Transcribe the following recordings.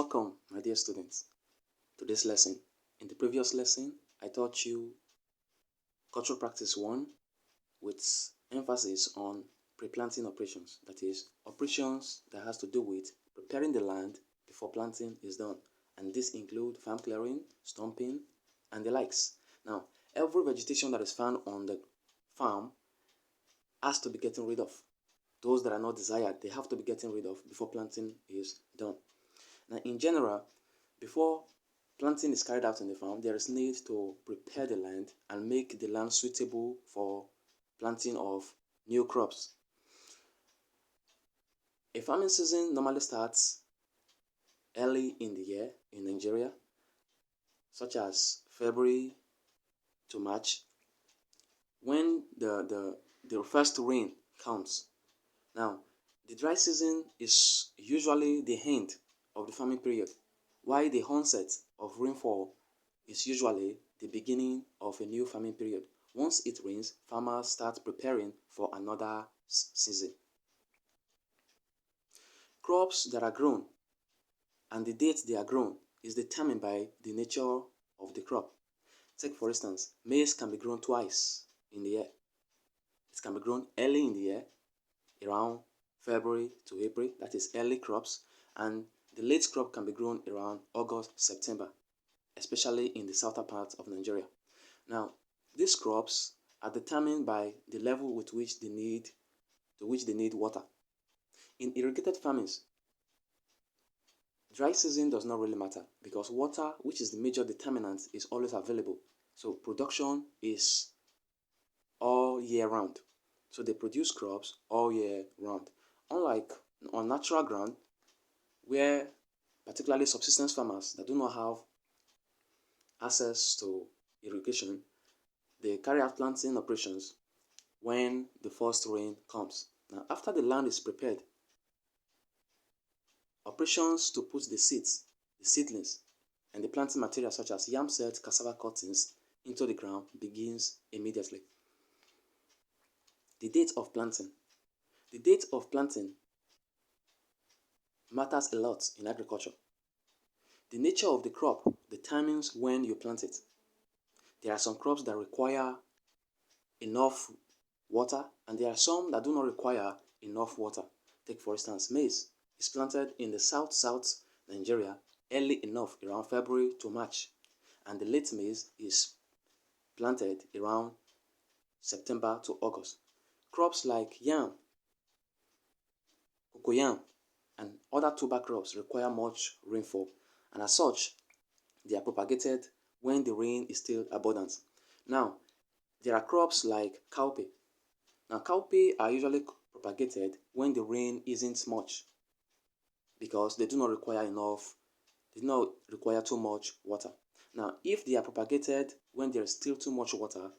Welcome, my dear students, to this lesson. In the previous lesson, I taught you Cultural Practice 1 with emphasis on pre-planting operations, that is, operations that has to do with preparing the land before planting is done. And this include farm clearing, stumping, and the likes. Now, every vegetation that is found on the farm has to be getting rid of. Those that are not desired, they have to be getting rid of before planting is done. Now, in general, before planting is carried out in the farm, there is need to prepare the land and make the land suitable for planting of new crops. A farming season normally starts early in the year in Nigeria, such as February to March, when the first rain comes. Now, the dry season is usually the end of the farming period, while the onset of rainfall is usually the beginning of a new farming period. Once it rains, farmers start preparing for another season. Crops that are grown and the date they are grown is determined by the nature of the crop. Take for instance, maize can be grown twice in the year. It can be grown early in the year, around February to April, that is early crops, and the late crop can be grown around August, September, especially in the southern part of Nigeria. Now, these crops are determined by the level with which they need water. In irrigated farmings, dry season does not really matter because water, which is the major determinant, is always available. So production is all year round. So they produce crops all year round. Unlike on natural ground, where particularly subsistence farmers that do not have access to irrigation, they carry out planting operations when the first rain comes. Now, after the land is prepared, operations to put the seeds, the seedlings, and the planting material such as yam seeds, cassava cuttings into the ground begins immediately. The date of planting. The date of planting matters a lot in agriculture. The nature of the crop determines when you plant it. There are some crops that require enough water, and there are some that do not require enough water. Take for instance, maize is planted in the south Nigeria early enough, around February to March, and the late maize is planted around September to August. Crops like yam, cocoyam, and other tuber crops require much rainfall, and as such, they are propagated when the rain is still abundant. Now, there are crops like cowpea. Now, cowpea are usually propagated when the rain isn't much because they do not require too much water. Now, if they are propagated when there is still too much water,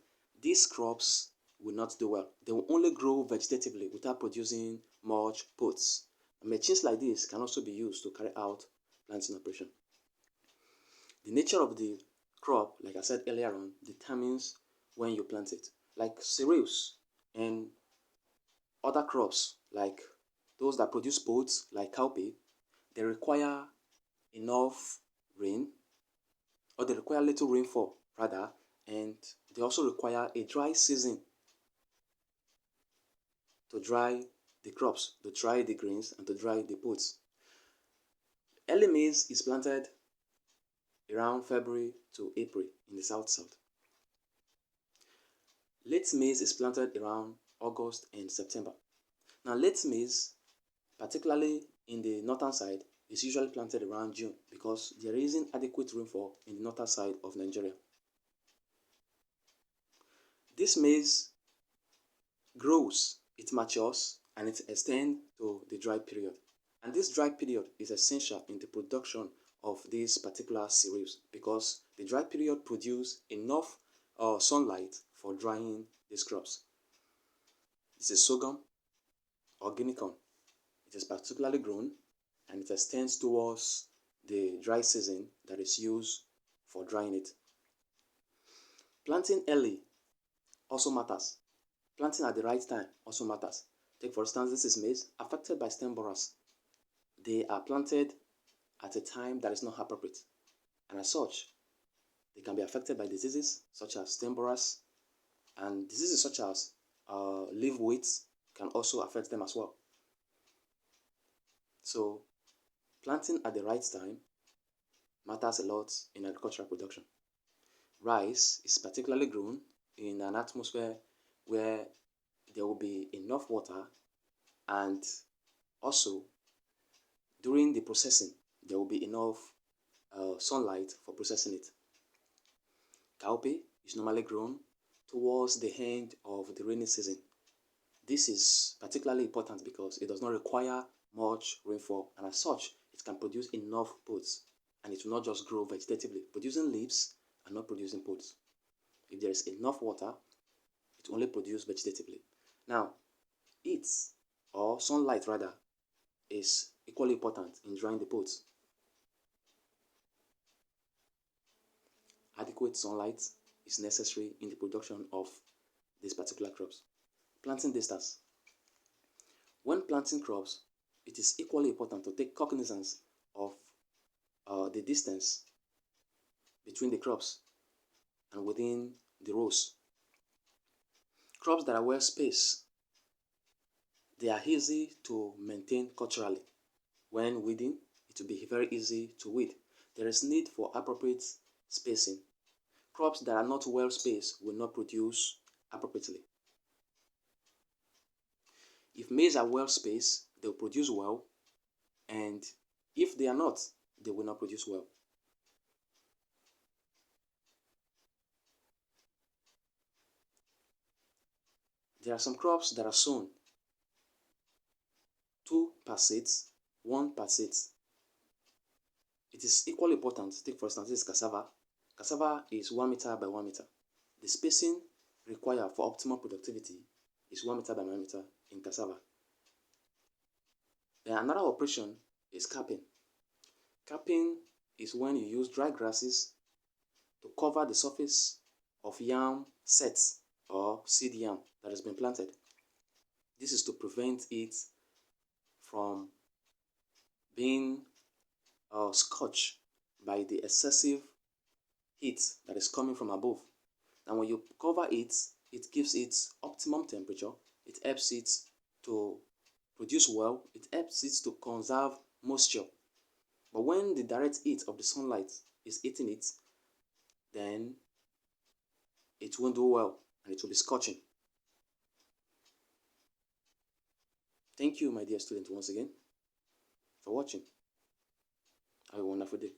these crops will not do well. They will only grow vegetatively without producing much pods. Machines like this can also be used to carry out planting operation. The nature of the crop, like I said earlier on, determines when you plant it. Like cereals and other crops, like those that produce pods, like cowpea, they require enough rain, or they require little rainfall rather, and they also require a dry season to dry the crops, to dry the grains, and to dry the pods. Early maize is planted around February to April in the south. Late maize is planted around August and September. Now, late maize, particularly in the northern side, is usually planted around June because there isn't adequate rainfall in the northern side of Nigeria. This maize grows, it matures, and it extends to the dry period. And this dry period is essential in the production of these particular cereals because the dry period produces enough sunlight for drying these crops. This is sorghum or guinea corn. It is particularly grown and it extends towards the dry season that is used for drying it. Planting early also matters. Planting at the right time also matters. Take for instance, this is maize affected by stem borers. They are planted at a time that is not appropriate. And as such, they can be affected by diseases such as stem borers, and diseases such as leaf wilt can also affect them as well. So planting at the right time matters a lot in agricultural production. Rice is particularly grown in an atmosphere where there will be enough water, and also during the processing there will be enough sunlight for processing it. Cowpea is normally grown towards the end of the rainy season. This is particularly important because it does not require much rainfall, and as such it can produce enough pods, and it will not just grow vegetatively, producing leaves and not producing pods. If there is enough water, it will only produce vegetatively. Now, heat or sunlight rather is equally important in drying the pods. Adequate sunlight is necessary in the production of these particular crops. Planting distance. When planting crops, it is equally important to take cognizance of the distance between the crops and within the rows. Crops that are well spaced, they are easy to maintain culturally. When weeding, it will be very easy to weed. There is need for appropriate spacing. Crops that are not well spaced will not produce appropriately. If maize are well spaced, they will produce well, and if they are not, they will not produce well. There are some crops that are sown 2 per seed, 1 per seed. It is equally important. Take for instance, this is cassava. Cassava is 1 meter by 1 meter. The spacing required for optimal productivity is 1 meter by 1 meter in cassava. Then another operation is capping. Capping is when you use dry grasses to cover the surface of yam sets or seed yam that has been planted. This is to prevent it from being scorched by the excessive heat that is coming from above. And when you cover it, it gives it optimum temperature. It helps it to produce well. It helps it to conserve moisture. But when the direct heat of the sunlight is hitting it, then it won't do well and it will be scorching. Thank you, my dear student, once again for watching. Have a wonderful day.